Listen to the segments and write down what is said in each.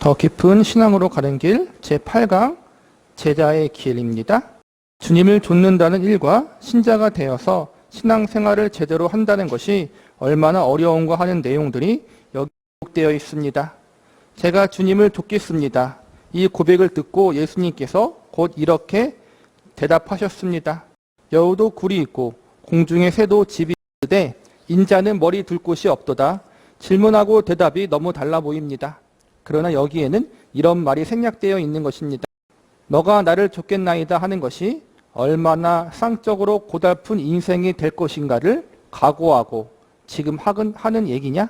더 깊은 신앙으로 가는 길 제8강 제자의 길입니다. 주님을 좇는다는 일과 신자가 되어서 신앙생활을 제대로 한다는 것이 얼마나 어려운가 하는 내용들이 여기 기록되어 있습니다. 제가 주님을 돕겠습니다. 이 고백을 듣고 예수님께서 곧 이렇게 대답하셨습니다. 여우도 굴이 있고 공중의 새도 집이 있으되 인자는 머리 둘 곳이 없도다. 질문하고 대답이 너무 달라 보입니다. 그러나 여기에는 이런 말이 생략되어 있는 것입니다. 너가 나를 좇겠나이다 하는 것이 얼마나 쌍적으로 고달픈 인생이 될 것인가를 각오하고 지금 하는 얘기냐?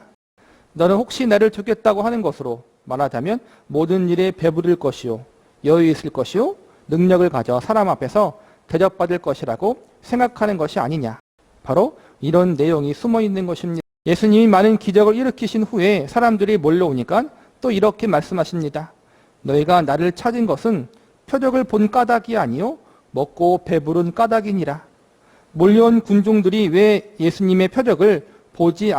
너는 혹시 나를 좇겠다고 하는 것으로 말하자면 모든 일에 배부를 것이요 여유 있을 것이요 능력을 가져 사람 앞에서 대접받을 것이라고 생각하는 것이 아니냐. 바로 이런 내용이 숨어 있는 것입니다. 예수님이 많은 기적을 일으키신 후에 사람들이 몰려오니까 또 이렇게 말씀하십니다. 너희가 나를 찾은 것은 표적을 본 까닭이 아니요 먹고 배부른 까닭이니라. 몰려온 군중들이 왜 예수님의 표적을 보지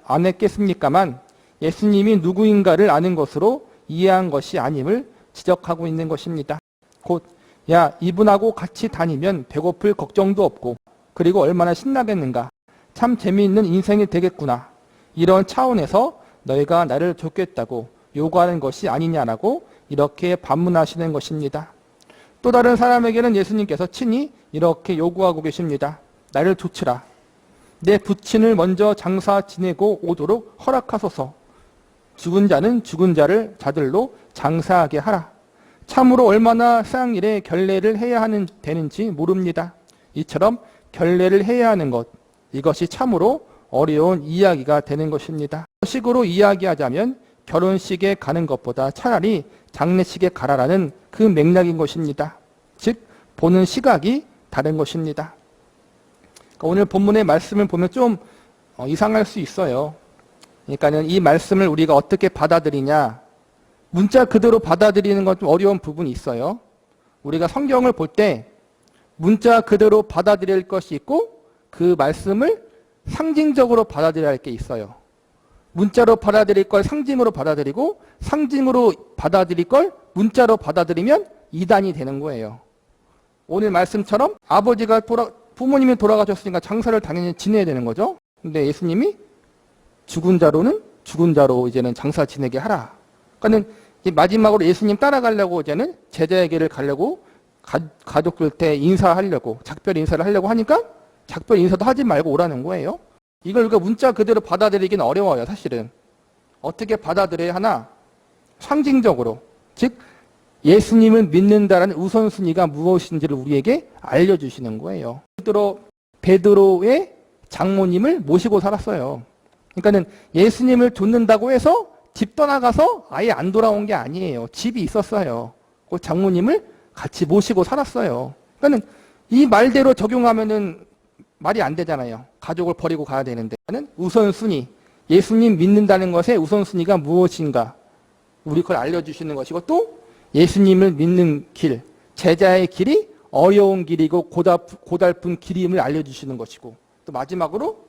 않았겠습니까만 예수님이 누구인가를 아는 것으로 이해한 것이 아님을 지적하고 있는 것입니다. 곧 야 이분하고 같이 다니면 배고플 걱정도 없고 그리고 얼마나 신나겠는가. 참 재미있는 인생이 되겠구나. 이런 차원에서 너희가 나를 좇겠다고 요구하는 것이 아니냐라고 이렇게 반문하시는 것입니다. 또 다른 사람에게는 예수님께서 친히 이렇게 요구하고 계십니다. 나를 좇으라. 내 부친을 먼저 장사 지내고 오도록 허락하소서. 죽은 자는 죽은 자들로 장사하게 하라. 참으로 얼마나 쌍일에 결례를 해야 되는지 모릅니다. 이처럼 결례를 해야 하는 것, 이것이 참으로 어려운 이야기가 되는 것입니다. 식으로 이야기하자면 결혼식에 가는 것보다 차라리 장례식에 가라라는 그 맥락인 것입니다. 즉 보는 시각이 다른 것입니다. 그러니까 오늘 본문의 말씀을 보면 좀 이상할 수 있어요. 그러니까는 이 말씀을 우리가 어떻게 받아들이냐, 문자 그대로 받아들이는 건 좀 어려운 부분이 있어요. 우리가 성경을 볼 때 문자 그대로 받아들일 것이 있고 그 말씀을 상징적으로 받아들여야 할 게 있어요. 문자로 받아들일 걸 상징으로 받아들이고 상징으로 받아들일 걸 문자로 받아들이면 이단이 되는 거예요. 오늘 말씀처럼 부모님이 돌아가셨으니까 장사를 당연히 지내야 되는 거죠. 근데 예수님이 죽은 자로는 죽은 자로 이제는 장사 지내게 하라. 그러니까는 마지막으로 예수님 따라가려고 이제는 제자에게를 가려고 가족들 때 인사하려고 작별 인사를 하려고 하니까 작별 인사도 하지 말고 오라는 거예요. 이걸 우리가 문자 그대로 받아들이기는 어려워요. 사실은. 어떻게 받아들여야 하나? 상징적으로. 즉 예수님을 믿는다는 우선순위가 무엇인지를 우리에게 알려주시는 거예요. 베드로의 장모님을 모시고 살았어요. 그러니까는 예수님을 좇는다고 해서 집 떠나가서 아예 안 돌아온 게 아니에요. 집이 있었어요. 그 장모님을 같이 모시고 살았어요. 그러니까는 이 말대로 적용하면은 말이 안 되잖아요. 가족을 버리고 가야 되는데. 우선순위, 예수님 믿는다는 것의 우선순위가 무엇인가 우리 그걸 알려주시는 것이고 또 예수님을 믿는 길, 제자의 길이 어려운 길이고 고달픈 길임을 알려주시는 것이고 또 마지막으로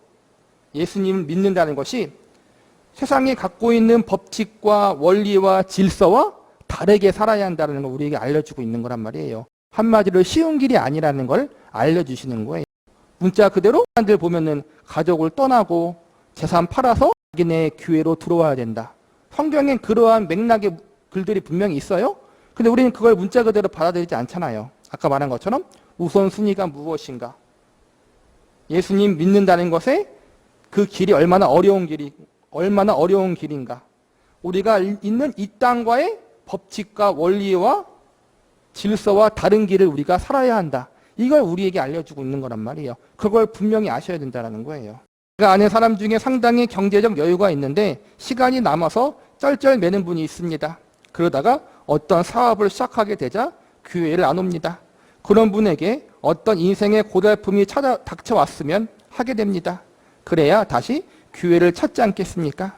예수님을 믿는다는 것이 세상이 갖고 있는 법칙과 원리와 질서와 다르게 살아야 한다는 걸 우리에게 알려주고 있는 거란 말이에요. 한마디로 쉬운 길이 아니라는 걸 알려주시는 거예요. 문자 그대로 사람들 보면은 가족을 떠나고 재산 팔아서 자기네 교회로 들어와야 된다. 성경엔 그러한 맥락의 글들이 분명히 있어요. 근데 우리는 그걸 문자 그대로 받아들이지 않잖아요. 아까 말한 것처럼 우선순위가 무엇인가. 예수님 믿는다는 것에 그 길이 얼마나 어려운 길인가. 우리가 있는 이 땅과의 법칙과 원리와 질서와 다른 길을 우리가 살아야 한다. 이걸 우리에게 알려주고 있는 거란 말이에요. 그걸 분명히 아셔야 된다는 거예요. 제가 아는 사람 중에 상당히 경제적 여유가 있는데 시간이 남아서 쩔쩔매는 분이 있습니다. 그러다가 어떤 사업을 시작하게 되자 교회를 안 옵니다. 그런 분에게 어떤 인생의 고달픔이 닥쳐왔으면 하게 됩니다. 그래야 다시 교회를 찾지 않겠습니까?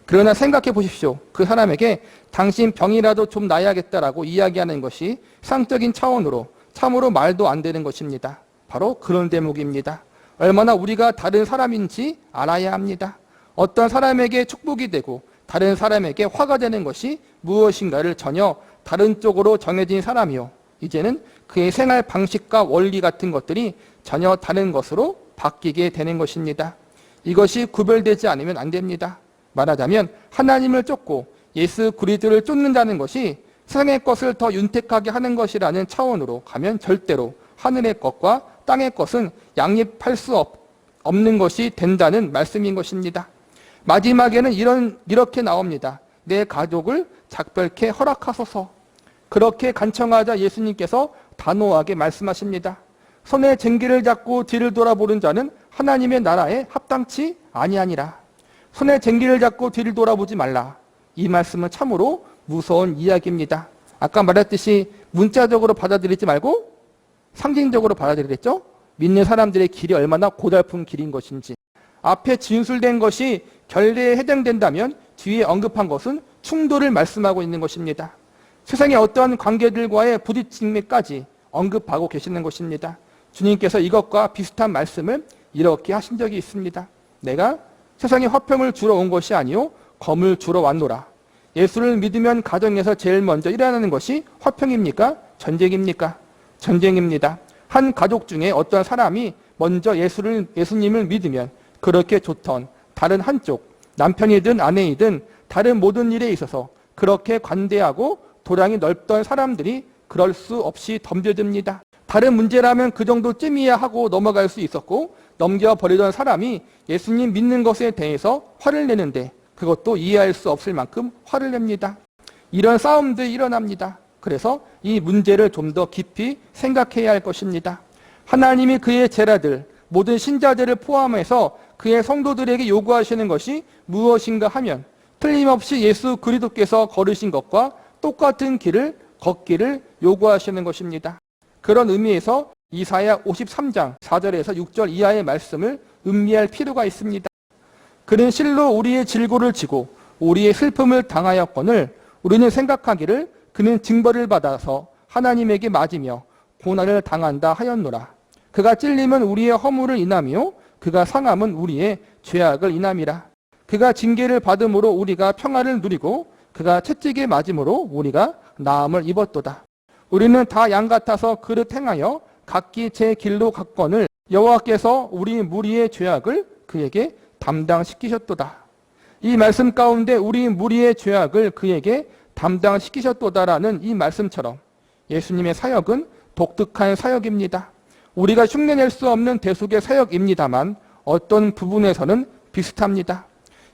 그러나 생각해 보십시오. 그 사람에게 당신 병이라도 좀 나아야겠다라고 이야기하는 것이 상적인 차원으로 참으로 말도 안 되는 것입니다. 바로 그런 대목입니다. 얼마나 우리가 다른 사람인지 알아야 합니다. 어떤 사람에게 축복이 되고 다른 사람에게 화가 되는 것이 무엇인가를 전혀 다른 쪽으로 정해진 사람이요. 이제는 그의 생활 방식과 원리 같은 것들이 전혀 다른 것으로 바뀌게 되는 것입니다. 이것이 구별되지 않으면 안 됩니다. 말하자면 하나님을 쫓고 예수 그리스도를 쫓는다는 것이 세상의 것을 더 윤택하게 하는 것이라는 차원으로 가면 절대로 하늘의 것과 땅의 것은 양립할 수 없는 것이 된다는 말씀인 것입니다. 마지막에는 이렇게 나옵니다. 내 가족을 작별케 허락하소서. 그렇게 간청하자 예수님께서 단호하게 말씀하십니다. 손에 쟁기를 잡고 뒤를 돌아보는 자는 하나님의 나라에 합당치 아니하니라. 손에 쟁기를 잡고 뒤를 돌아보지 말라. 이 말씀은 참으로 무서운 이야기입니다. 아까 말했듯이 문자적으로 받아들이지 말고 상징적으로 받아들이랬죠? 믿는 사람들의 길이 얼마나 고달픈 길인 것인지. 앞에 진술된 것이 결례에 해당된다면 뒤에 언급한 것은 충돌을 말씀하고 있는 것입니다. 세상의 어떠한 관계들과의 부딪힘까지 언급하고 계시는 것입니다. 주님께서 이것과 비슷한 말씀을 이렇게 하신 적이 있습니다. 내가 세상에 화평을 주러 온 것이 아니요 검을 주러 왔노라. 예수를 믿으면 가정에서 제일 먼저 일어나는 것이 화평입니까? 전쟁입니까? 전쟁입니다. 한 가족 중에 어떤 사람이 먼저 예수님을 믿으면 그렇게 좋던 다른 한쪽, 남편이든 아내이든 다른 모든 일에 있어서 그렇게 관대하고 도량이 넓던 사람들이 그럴 수 없이 덤벼듭니다. 다른 문제라면 그 정도쯤이야 하고 넘어갈 수 있었고 넘겨버리던 사람이 예수님 믿는 것에 대해서 화를 내는데 그것도 이해할 수 없을 만큼 화를 냅니다. 이런 싸움들이 일어납니다. 그래서 이 문제를 좀 더 깊이 생각해야 할 것입니다. 하나님이 그의 제자들, 모든 신자들을 포함해서 그의 성도들에게 요구하시는 것이 무엇인가 하면 틀림없이 예수 그리스도께서 걸으신 것과 똑같은 길을 걷기를 요구하시는 것입니다. 그런 의미에서 이사야 53장 4절에서 6절 이하의 말씀을 음미할 필요가 있습니다. 그는 실로 우리의 질고를 지고 우리의 슬픔을 당하였거늘 우리는 생각하기를 그는 징벌을 받아서 하나님에게 맞으며 고난을 당한다 하였노라. 그가 찔림은 우리의 허물을 인하며 그가 상함은 우리의 죄악을 인함이라. 그가 징계를 받음으로 우리가 평화를 누리고 그가 채찍에 맞음으로 우리가 나음을 입었도다. 우리는 다 양 같아서 그릇 행하여 각기 제 길로 갔거늘 여호와께서 우리 무리의 죄악을 그에게 담당시키셨도다. 이 말씀 가운데 우리 무리의 죄악을 그에게 담당시키셨도다라는 이 말씀처럼 예수님의 사역은 독특한 사역입니다. 우리가 흉내낼 수 없는 대속의 사역입니다만 어떤 부분에서는 비슷합니다.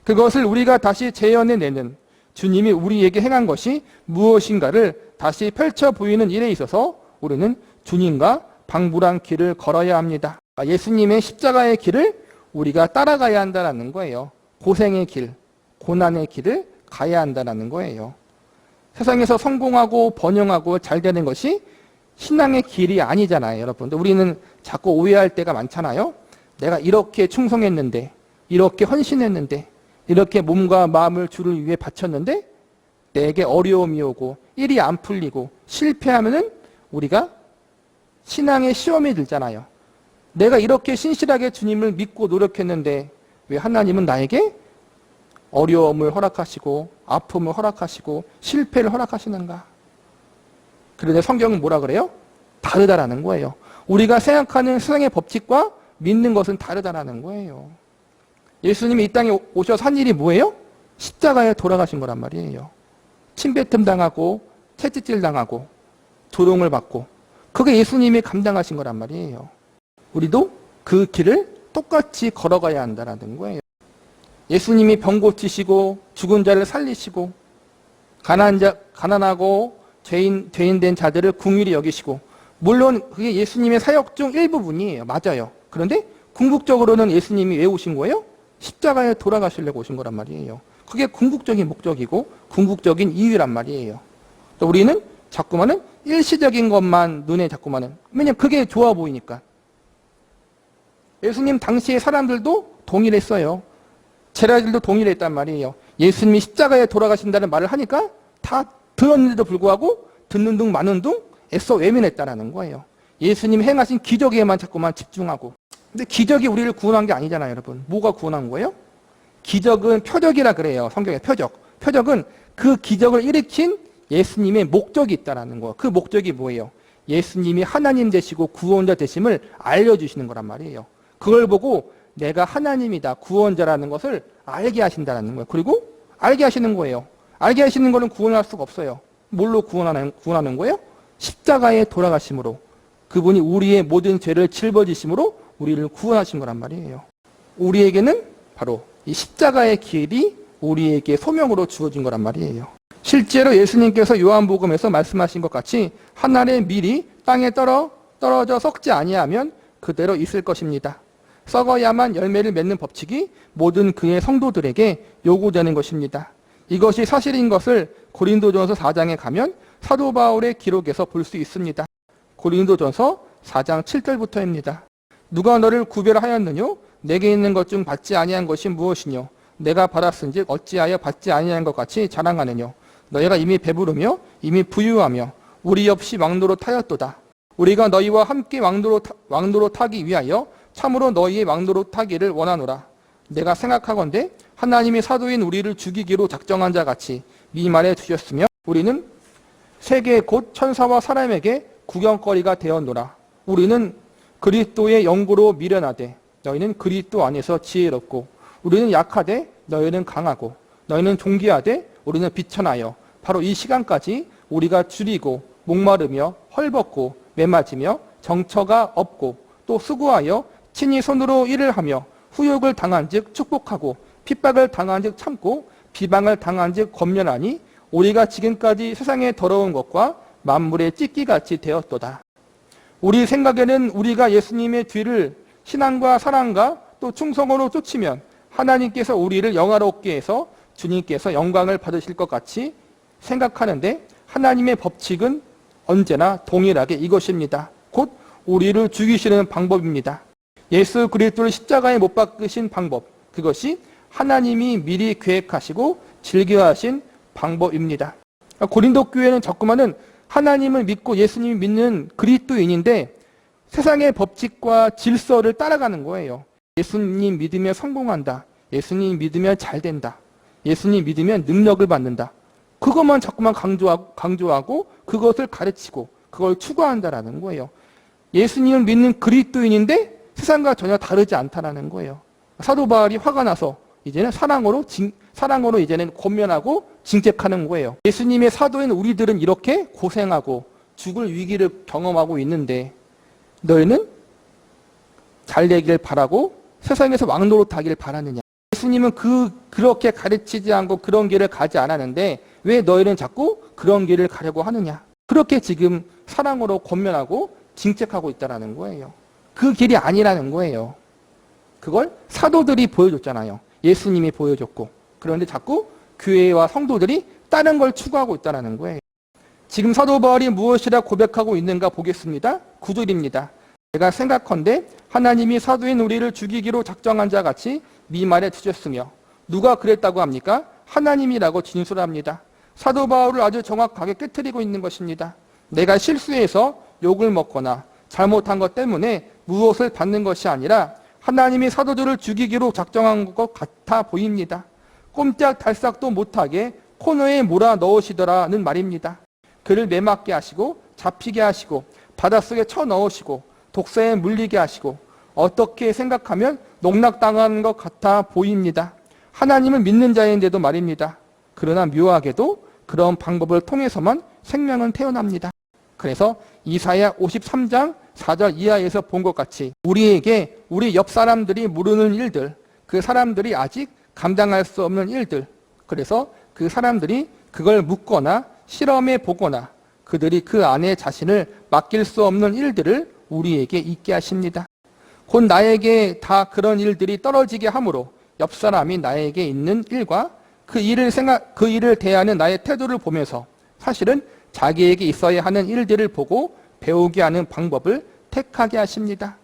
그것을 우리가 다시 재현해내는 주님이 우리에게 행한 것이 무엇인가를 다시 펼쳐 보이는 일에 있어서 우리는 주님과 방불한 길을 걸어야 합니다. 예수님의 십자가의 길을 우리가 따라가야 한다는 거예요. 고생의 길, 고난의 길을 가야 한다는 거예요. 세상에서 성공하고 번영하고 잘 되는 것이 신앙의 길이 아니잖아요, 여러분들. 우리는 자꾸 오해할 때가 많잖아요. 내가 이렇게 충성했는데, 이렇게 헌신했는데, 이렇게 몸과 마음을 주를 위해 바쳤는데 내게 어려움이 오고 일이 안 풀리고 실패하면은 우리가 신앙의 시험이 들잖아요. 내가 이렇게 신실하게 주님을 믿고 노력했는데 왜 하나님은 나에게 어려움을 허락하시고 아픔을 허락하시고 실패를 허락하시는가? 그런데 성경은 뭐라 그래요? 다르다라는 거예요. 우리가 생각하는 세상의 법칙과 믿는 것은 다르다라는 거예요. 예수님이 이 땅에 오셔서 한 일이 뭐예요? 십자가에 돌아가신 거란 말이에요. 침뱉음 당하고 채찍질 당하고 조롱을 받고 그게 예수님이 감당하신 거란 말이에요. 우리도 그 길을 똑같이 걸어가야 한다는 거예요. 예수님이 병 고치시고 죽은 자를 살리시고 가난하고 죄인된 자들을 긍휼히 여기시고 물론 그게 예수님의 사역 중 일부분이에요. 맞아요. 그런데 궁극적으로는 예수님이 왜 오신 거예요? 십자가에 돌아가시려고 오신 거란 말이에요. 그게 궁극적인 목적이고 궁극적인 이유란 말이에요. 우리는 자꾸만은 일시적인 것만 눈에 자꾸만은 왜냐면 그게 좋아 보이니까. 예수님 당시의 사람들도 동일했어요. 제자들도 동일했단 말이에요. 예수님이 십자가에 돌아가신다는 말을 하니까 다 들었는데도 불구하고 듣는 둥 마는 둥 애써 외면했다는 거예요. 예수님 행하신 기적에만 자꾸만 집중하고. 근데 기적이 우리를 구원한 게 아니잖아요, 여러분. 뭐가 구원한 거예요? 기적은 표적이라 그래요. 성경에 표적. 표적은 그 기적을 일으킨 예수님의 목적이 있다는 거예요. 그 목적이 뭐예요? 예수님이 하나님 되시고 구원자 되심을 알려주시는 거란 말이에요. 그걸 보고 내가 하나님이다, 구원자라는 것을 알게 하신다는 거예요. 그리고 알게 하시는 거예요. 알게 하시는 거는 구원할 수가 없어요. 뭘로 구원하는 거예요? 십자가에 돌아가심으로. 그분이 우리의 모든 죄를 짊어지심으로 우리를 구원하신 거란 말이에요. 우리에게는 바로 이 십자가의 길이 우리에게 소명으로 주어진 거란 말이에요. 실제로 예수님께서 요한복음에서 말씀하신 것 같이 한 알의 밀이 땅에 떨어져 썩지 아니하면 그대로 있을 것입니다. 썩어야만 열매를 맺는 법칙이 모든 그의 성도들에게 요구되는 것입니다. 이것이 사실인 것을 고린도전서 4장에 가면 사도 바울의 기록에서 볼 수 있습니다. 고린도전서 4장 7절부터입니다. 누가 너를 구별하였느뇨? 내게 있는 것 중 받지 아니한 것이 무엇이뇨? 내가 받았은즉 어찌하여 받지 아니한 것 같이 자랑하느뇨? 너희가 이미 배부르며 이미 부유하며 우리 없이 왕노로 타였도다. 우리가 너희와 함께 왕노로 타기 위하여 참으로 너희의 왕노로 타기를 원하노라. 내가 생각하건대 하나님이 사도인 우리를 죽이기로 작정한 자 같이 미말해 주셨으며 우리는 세계 곧 천사와 사람에게 구경거리가 되었노라. 우리는 그리스도의 영구로 미련하되 너희는 그리스도 안에서 지혜롭고 우리는 약하되 너희는 강하고 너희는 존귀하되 우리는 비천하여 바로 이 시간까지 우리가 줄이고 목마르며 헐벗고 메맞으며 정처가 없고 또 수고하여 친히 손으로 일을 하며 후욕을 당한즉 축복하고 핍박을 당한즉 참고 비방을 당한즉 권면하니 우리가 지금까지 세상에 더러운 것과 만물의 찢기같이 되었도다. 우리 생각에는 우리가 예수님의 뒤를 신앙과 사랑과 또 충성으로 쫓으면 하나님께서 우리를 영화롭게 해서 주님께서 영광을 받으실 것 같이 생각하는데 하나님의 법칙은 언제나 동일하게 이것입니다. 곧 우리를 죽이시는 방법입니다. 예수 그리스도를 십자가에 못 박으신 방법, 그것이 하나님이 미리 계획하시고 즐겨하신 방법입니다. 고린도 교회는 자꾸만은 하나님을 믿고 예수님을 믿는 그리스도인인데 세상의 법칙과 질서를 따라가는 거예요. 예수님 믿으면 성공한다. 예수님 믿으면 잘 된다. 예수님 믿으면 능력을 받는다. 그것만 자꾸만 강조하고 그것을 가르치고 그걸 추구한다라는 거예요. 예수님을 믿는 그리스도인인데 세상과 전혀 다르지 않다라는 거예요. 사도 바울이 화가 나서 이제는 사랑으로 이제는 권면하고 징책하는 거예요. 예수님의 사도인 우리들은 이렇게 고생하고 죽을 위기를 경험하고 있는데 너희는 잘 되기를 바라고 세상에서 왕노릇하기를 바라느냐? 예수님은 그렇게 가르치지 않고 그런 길을 가지 않았는데 왜 너희는 자꾸 그런 길을 가려고 하느냐? 그렇게 지금 사랑으로 권면하고 징책하고 있다는 거예요. 그 길이 아니라는 거예요. 그걸 사도들이 보여줬잖아요. 예수님이 보여줬고. 그런데 자꾸 교회와 성도들이 다른 걸 추구하고 있다는 거예요. 지금 사도 바울이 무엇이라 고백하고 있는가 보겠습니다. 9절입니다. 내가 생각컨대 하나님이 사도인 우리를 죽이기로 작정한 자 같이 미말해 주셨으며 누가 그랬다고 합니까? 하나님이라고 진술합니다. 사도 바울을 아주 정확하게 깨트리고 있는 것입니다. 내가 실수해서 욕을 먹거나 잘못한 것 때문에 무엇을 받는 것이 아니라 하나님이 사도들을 죽이기로 작정한 것 같아 보입니다. 꼼짝달싹도 못하게 코너에 몰아넣으시더라는 말입니다. 그를 매맞게 하시고 잡히게 하시고 바닷속에 쳐넣으시고 독사에 물리게 하시고 어떻게 생각하면 농락당하는 것 같아 보입니다. 하나님을 믿는 자인데도 말입니다. 그러나 묘하게도 그런 방법을 통해서만 생명은 태어납니다. 그래서 이사야 53장 4절 이하에서 본 것 같이 우리에게 우리 옆 사람들이 모르는 일들, 그 사람들이 아직 감당할 수 없는 일들, 그래서 그 사람들이 그걸 묻거나 실험해 보거나 그들이 그 안에 자신을 맡길 수 없는 일들을 우리에게 있게 하십니다. 곧 나에게 다 그런 일들이 떨어지게 하므로 옆 사람이 나에게 있는 일과 그 일을 대하는 나의 태도를 보면서 사실은 자기에게 있어야 하는 일들을 보고 배우게 하는 방법을 택하게 하십니다.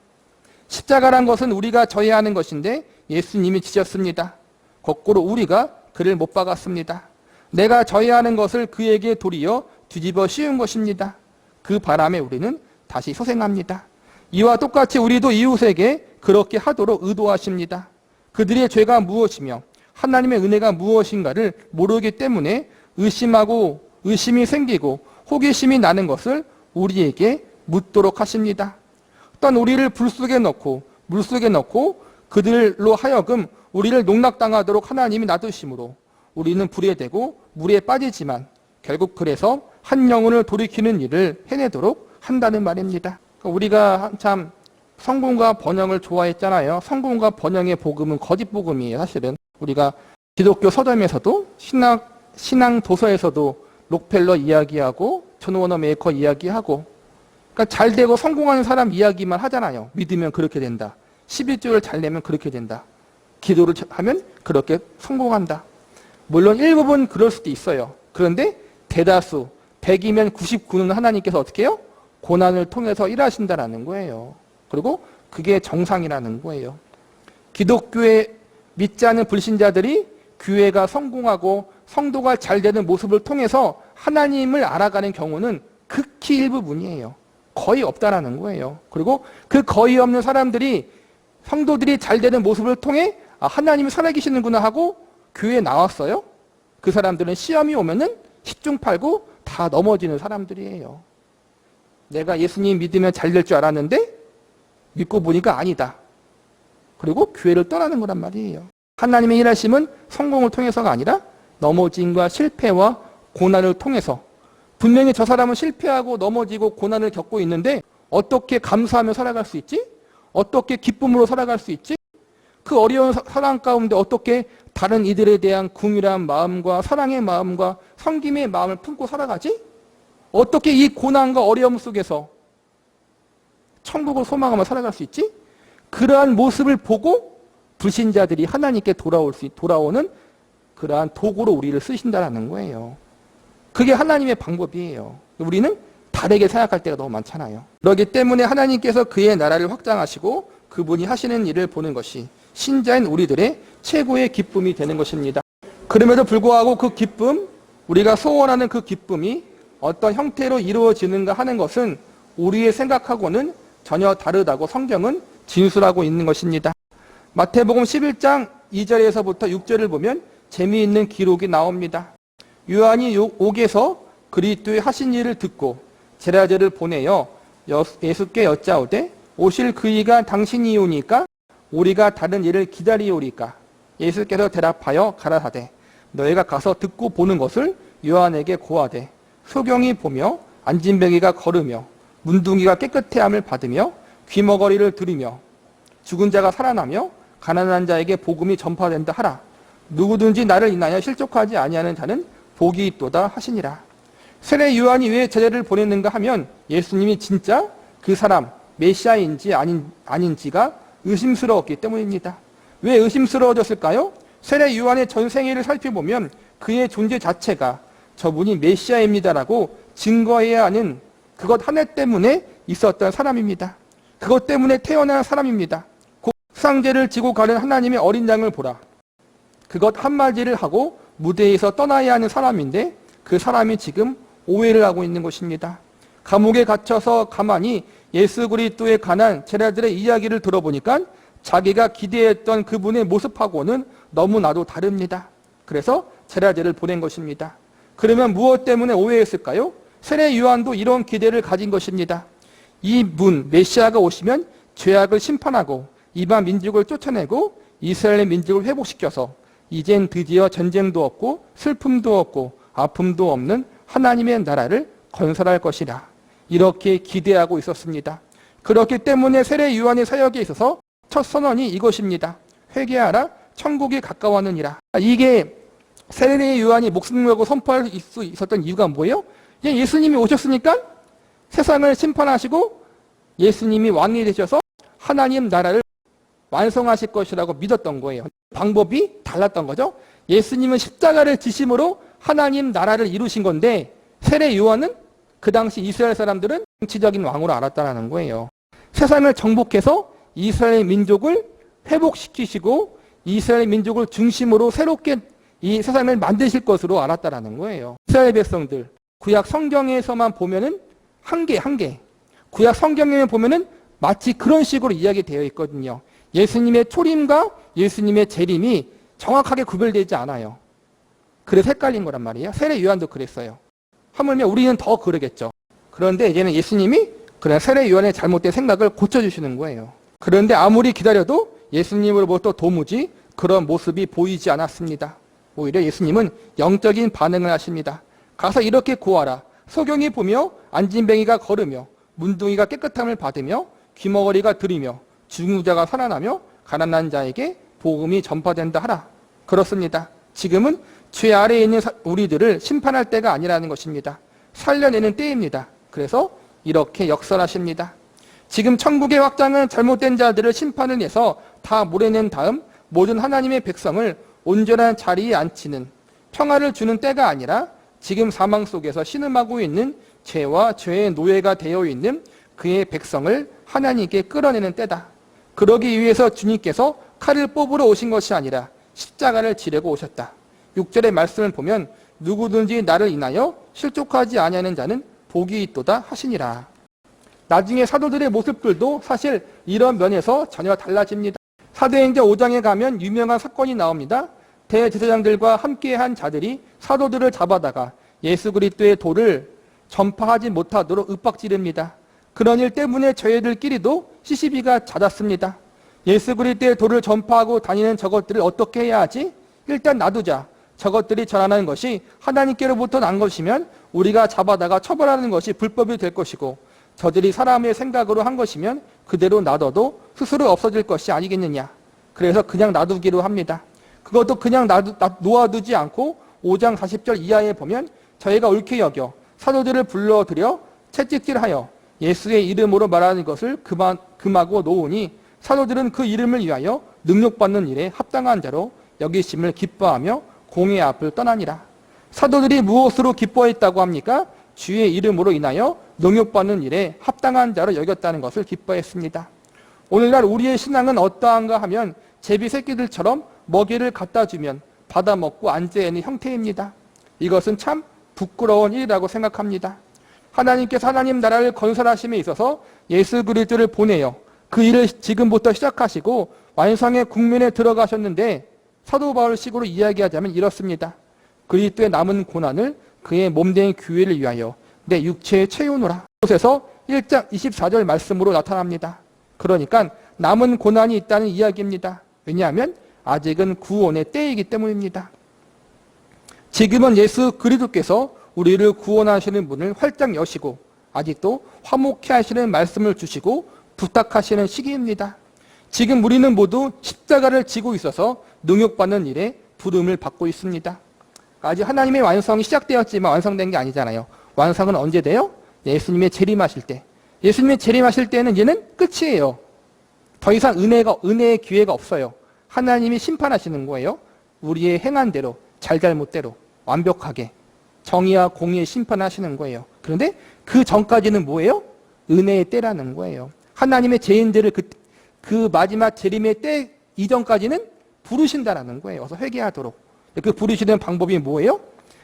십자가란 것은 우리가 져야 하는 것인데 예수님이 지셨습니다. 거꾸로 우리가 그를 못 박았습니다. 내가 져야 하는 것을 그에게 도리어 뒤집어 씌운 것입니다. 그 바람에 우리는 다시 소생합니다. 이와 똑같이 우리도 이웃에게 그렇게 하도록 의도하십니다. 그들의 죄가 무엇이며 하나님의 은혜가 무엇인가를 모르기 때문에 의심이 생기고 호기심이 나는 것을 우리에게 묻도록 하십니다. 또한 우리를 물속에 넣고 그들로 하여금 우리를 농락당하도록 하나님이 놔두심으로 우리는 불에 대고 물에 빠지지만 결국 그래서 한 영혼을 돌이키는 일을 해내도록 한다는 말입니다. 우리가 한참 성공과 번영을 좋아했잖아요. 성공과 번영의 복음은 거짓 복음이에요. 사실은 우리가 기독교 서점에서도 신앙 도서에서도 록펠러 이야기하고 존 워너 메이커 이야기하고, 그러니까 잘 되고 성공하는 사람 이야기만 하잖아요. 믿으면 그렇게 된다. 11조를 잘 내면 그렇게 된다. 기도를 하면 그렇게 성공한다. 물론 일부분 그럴 수도 있어요. 그런데 대다수 100이면 99는 하나님께서 어떻게 해요? 고난을 통해서 일하신다라는 거예요. 그리고 그게 정상이라는 거예요. 기독교에 믿지 않는 불신자들이 교회가 성공하고 성도가 잘 되는 모습을 통해서 하나님을 알아가는 경우는 극히 일부분이에요. 거의 없다라는 거예요. 그리고 그 거의 없는 사람들이 성도들이 잘 되는 모습을 통해 하나님이 살아계시는구나 하고 교회에 나왔어요. 그 사람들은 시험이 오면은 10중 8구 다 넘어지는 사람들이에요. 내가 예수님 믿으면 잘 될 줄 알았는데 믿고 보니까 아니다. 그리고 교회를 떠나는 거란 말이에요. 하나님의 일하심은 성공을 통해서가 아니라 넘어짐과 실패와 고난을 통해서, 분명히 저 사람은 실패하고 넘어지고 고난을 겪고 있는데 어떻게 감사하며 살아갈 수 있지? 어떻게 기쁨으로 살아갈 수 있지? 그 어려운 상황 가운데 어떻게 다른 이들에 대한 궁휼한 마음과 사랑의 마음과 섬김의 마음을 품고 살아가지? 어떻게 이 고난과 어려움 속에서 천국을 소망하며 살아갈 수 있지? 그러한 모습을 보고 불신자들이 하나님께 돌아오는 그러한 도구로 우리를 쓰신다는 거예요. 그게 하나님의 방법이에요. 우리는 다르게 생각할 때가 너무 많잖아요. 그렇기 때문에 하나님께서 그의 나라를 확장하시고 그분이 하시는 일을 보는 것이 신자인 우리들의 최고의 기쁨이 되는 것입니다. 그럼에도 불구하고 그 기쁨, 우리가 소원하는 그 기쁨이 어떤 형태로 이루어지는가 하는 것은 우리의 생각하고는 전혀 다르다고 성경은 진술하고 있는 것입니다. 마태복음 11장 2절에서부터 6절을 보면 재미있는 기록이 나옵니다. 요한이 옥에서 그리스도의 하신 일을 듣고 제자들을 보내어 예수께 여짜오되 오실 그이가 당신이오니까 우리가 다른 일을 기다리오리까? 예수께서 대답하여 가라사대 너희가 가서 듣고 보는 것을 요한에게 고하되 소경이 보며 안진뱅이가 걸으며 문둥이가 깨끗해함을 받으며 귀머거리를 들으며 죽은 자가 살아나며 가난한 자에게 복음이 전파된다 하라. 누구든지 나를 인하여 실족하지 아니하는 자는 복이 있도다 하시니라. 세례 요한이 왜 제자를 보냈는가 하면 예수님이 진짜 그 사람 메시아인지 아닌지가 의심스러웠기 때문입니다. 왜 의심스러워졌을까요? 세례 요한의 전 생애를 살펴보면 그의 존재 자체가 저분이 메시아입니다라고 증거해야 하는 그것 하나 때문에 있었던 사람입니다. 그것 때문에 태어난 사람입니다. 곧 수상제를 지고 가는 하나님의 어린 양을 보라. 그것 한마디를 하고 무대에서 떠나야 하는 사람인데 그 사람이 지금 오해를 하고 있는 것입니다. 감옥에 갇혀서 가만히 예수 그리스도에 관한 제자들의 이야기를 들어보니까 자기가 기대했던 그분의 모습하고는 너무나도 다릅니다. 그래서 제자들을 보낸 것입니다. 그러면 무엇 때문에 오해했을까요? 세례 요한도 이런 기대를 가진 것입니다. 이분 메시아가 오시면 죄악을 심판하고 이방 민족을 쫓아내고 이스라엘의 민족을 회복시켜서 이젠 드디어 전쟁도 없고 슬픔도 없고 아픔도 없는 하나님의 나라를 건설할 것이라. 이렇게 기대하고 있었습니다. 그렇기 때문에 세례 요한의 사역에 있어서 첫 선언이 이것입니다. 회개하라 천국이 가까웠느니라. 이게 세례 요한이 목숨 걸고 선포할 수 있었던 이유가 뭐예요? 예수님이 오셨으니까 세상을 심판하시고 예수님이 왕이 되셔서 하나님 나라를 완성하실 것이라고 믿었던 거예요. 방법이 달랐던 거죠. 예수님은 십자가를 지심으로 하나님 나라를 이루신 건데 세례 요한은 그 당시 이스라엘 사람들은 정치적인 왕으로 알았다는 거예요. 세상을 정복해서 이스라엘 민족을 회복시키시고 이스라엘 민족을 중심으로 새롭게 이 세상을 만드실 것으로 알았다는 거예요. 이스라엘 백성들 구약 성경에서만 보면은 한 개 구약 성경에 보면은 마치 그런 식으로 이야기되어 있거든요. 예수님의 초림과 예수님의 재림이 정확하게 구별되지 않아요. 그래서 헷갈린 거란 말이에요. 세례 요한도 그랬어요. 하물며 우리는 더 그러겠죠. 그런데 이제는 예수님이 그런 세례 요한의 잘못된 생각을 고쳐주시는 거예요. 그런데 아무리 기다려도 예수님으로부터 도무지 그런 모습이 보이지 않았습니다. 오히려 예수님은 영적인 반응을 하십니다. 가서 이렇게 구하라. 소경이 보며 안진뱅이가 걸으며 문둥이가 깨끗함을 받으며 귀머거리가 들이며 죽은 자가 살아나며 가난한 자에게 복음이 전파된다 하라. 그렇습니다. 지금은 죄 아래에 있는 우리들을 심판할 때가 아니라는 것입니다. 살려내는 때입니다. 그래서 이렇게 역설하십니다. 지금 천국의 확장은 잘못된 자들을 심판을 해서 다 몰아낸 다음 모든 하나님의 백성을 온전한 자리에 앉히는 평화를 주는 때가 아니라 지금 사망 속에서 신음하고 있는 죄와 죄의 노예가 되어 있는 그의 백성을 하나님께 끌어내는 때다. 그러기 위해서 주님께서 칼을 뽑으러 오신 것이 아니라 십자가를 지려고 오셨다. 6절의 말씀을 보면 누구든지 나를 인하여 실족하지 아니하는 자는 복이 있도다 하시니라. 나중에 사도들의 모습들도 사실 이런 면에서 전혀 달라집니다. 사도행전 5장에 가면 유명한 사건이 나옵니다. 대제사장들과 함께한 자들이 사도들을 잡아다가 예수 그리스도의 도를 전파하지 못하도록 윽박지릅니다. 그런 일 때문에 저희들끼리도 시시비가 잦았습니다. 예수 그리스도의 도를 전파하고 다니는 저것들을 어떻게 해야 하지? 일단 놔두자. 저것들이 전하는 것이 하나님께로부터 난 것이면 우리가 잡아다가 처벌하는 것이 불법이 될 것이고 저들이 사람의 생각으로 한 것이면 그대로 놔둬도 스스로 없어질 것이 아니겠느냐. 그래서 그냥 놔두기로 합니다. 그것도 그냥 놓아두지 않고 5장 40절 이하에 보면 저희가 옳게 여겨 사도들을 불러들여 채찍질하여 예수의 이름으로 말하는 것을 금하고 놓으니 사도들은 그 이름을 위하여 능력받는 일에 합당한 자로 여기심을 기뻐하며 공의 앞을 떠나니라. 사도들이 무엇으로 기뻐했다고 합니까? 주의 이름으로 인하여 능력받는 일에 합당한 자로 여겼다는 것을 기뻐했습니다. 오늘날 우리의 신앙은 어떠한가 하면 제비 새끼들처럼 먹이를 갖다 주면 받아먹고 앉아있는 형태입니다. 이것은 참 부끄러운 일이라고 생각합니다. 하나님께서 하나님 나라를 건설하심에 있어서 예수 그리스도를 보내요. 그 일을 지금부터 시작하시고 완성의 국면에 들어가셨는데 사도 바울식으로 이야기하자면 이렇습니다. 그리스도의 남은 고난을 그의 몸된 교회를 위하여 내 육체에 채우노라. 이곳에서 1장 24절 말씀으로 나타납니다. 그러니까 남은 고난이 있다는 이야기입니다. 왜냐하면 아직은 구원의 때이기 때문입니다. 지금은 예수 그리스도께서 우리를 구원하시는 문을 활짝 여시고 아직도 화목케 하시는 말씀을 주시고 부탁하시는 시기입니다. 지금 우리는 모두 십자가를 지고 있어서 능욕받는 일에 부름을 받고 있습니다. 아직 하나님의 완성이 시작되었지만 완성된 게 아니잖아요. 완성은 언제 돼요? 예수님의 재림하실 때. 예수님의 재림하실 때는 이제는 끝이에요. 더 이상 은혜의 기회가 없어요. 하나님이 심판하시는 거예요. 우리의 행한 대로, 잘잘못대로 완벽하게 정의와 공의의 심판하시는 거예요. 그런데 그 전까지는 뭐예요? 은혜의 때라는 거예요. 하나님의 죄인들을 그 마지막 재림의 때 이전까지는 부르신다라는 거예요. 어서 회개하도록. 그 부르시는 방법이 뭐예요?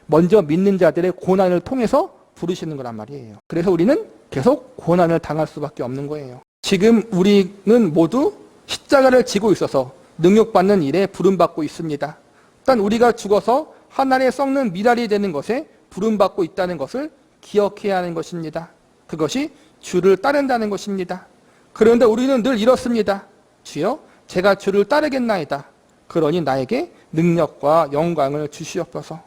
먼저 믿는 자들의 고난을 통해서 부르시는 거란 말이에요. 그래서 우리는 계속 고난을 당할 수밖에 없는 거예요. 지금 우리는 모두 십자가를 지고 있어서 능욕받는 일에 부름받고 있습니다. 일단 우리가 죽어서 하늘에 썩는 미랄이 되는 것에 부름받고 있다는 것을 기억해야 하는 것입니다. 그것이 주를 따른다는 것입니다. 그런데 우리는 늘 이렇습니다. 주여, 제가 주를 따르겠나이다. 그러니 나에게 능력과 영광을 주시옵소서.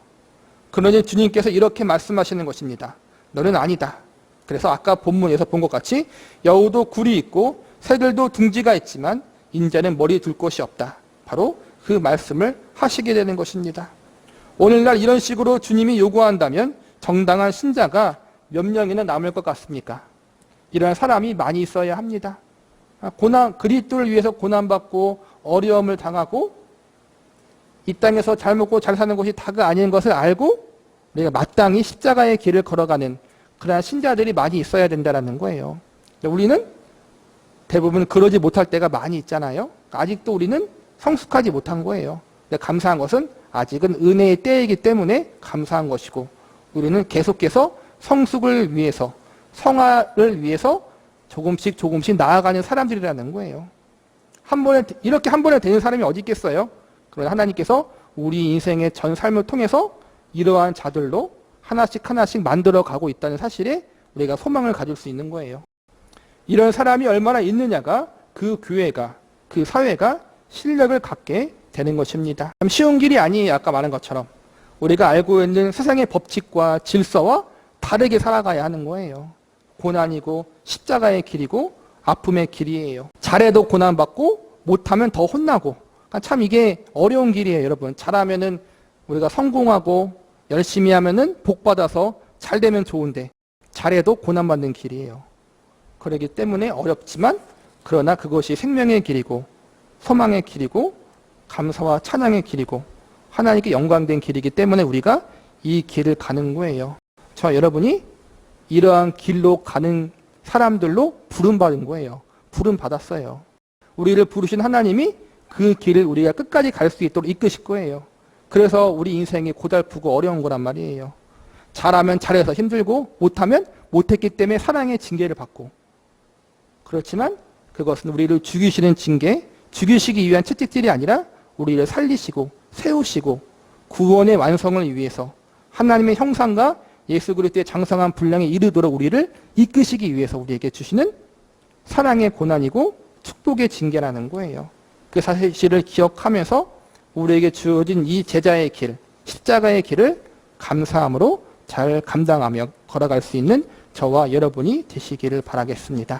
그러니 주님께서 이렇게 말씀하시는 것입니다. 너는 아니다. 그래서 아까 본문에서 본 것 같이 여우도 굴이 있고 새들도 둥지가 있지만 인자는 머리 둘 곳이 없다. 바로 그 말씀을 하시게 되는 것입니다. 오늘날 이런 식으로 주님이 요구한다면 정당한 신자가 몇 명이나 남을 것 같습니까? 이런 사람이 많이 있어야 합니다. 그리스도를 위해서 고난받고 어려움을 당하고 이 땅에서 잘 먹고 잘 사는 것이 다가 아닌 것을 알고 우리가 마땅히 십자가의 길을 걸어가는 그러한 신자들이 많이 있어야 된다는 거예요. 우리는 대부분 그러지 못할 때가 많이 있잖아요. 아직도 우리는 성숙하지 못한 거예요. 근데 감사한 것은 아직은 은혜의 때이기 때문에 감사한 것이고 우리는 계속해서 성숙을 위해서 성화를 위해서 조금씩 나아가는 사람들이라는 거예요. 이렇게 한 번에 되는 사람이 어디 있겠어요? 그러나 하나님께서 우리 인생의 전 삶을 통해서 이러한 자들로 하나씩 하나씩 만들어 가고 있다는 사실에 우리가 소망을 가질 수 있는 거예요. 이런 사람이 얼마나 있느냐가 그 교회가, 그 사회가 실력을 갖게 되는 것입니다. 참 쉬운 길이 아니에요. 아까 말한 것처럼. 우리가 알고 있는 세상의 법칙과 질서와 다르게 살아가야 하는 거예요. 고난이고 십자가의 길이고 아픔의 길이에요. 잘해도 고난받고 못하면 더 혼나고. 참 이게 어려운 길이에요, 여러분. 잘하면은 우리가 성공하고 열심히 하면은 복 받아서 잘 되면 좋은데 잘해도 고난받는 길이에요. 그렇기 때문에 어렵지만 그러나 그것이 생명의 길이고 소망의 길이고 감사와 찬양의 길이고 하나님께 영광된 길이기 때문에 우리가 이 길을 가는 거예요. 저 여러분이 이러한 길로 가는 사람들로 부름받은 거예요. 부름받았어요. 우리를 부르신 하나님이 그 길을 우리가 끝까지 갈 수 있도록 이끄실 거예요. 그래서 우리 인생이 고달프고 어려운 거란 말이에요. 잘하면 잘해서 힘들고 못하면 못했기 때문에 사랑의 징계를 받고, 그렇지만 그것은 우리를 죽이시는 징계, 죽이시기 위한 채찍질이 아니라 우리를 살리시고 세우시고 구원의 완성을 위해서 하나님의 형상과 예수 그리스도의 장성한 분량에 이르도록 우리를 이끄시기 위해서 우리에게 주시는 사랑의 고난이고 축복의 징계라는 거예요. 그 사실을 기억하면서 우리에게 주어진 이 제자의 길, 십자가의 길을 감사함으로 잘 감당하며 걸어갈 수 있는 저와 여러분이 되시기를 바라겠습니다.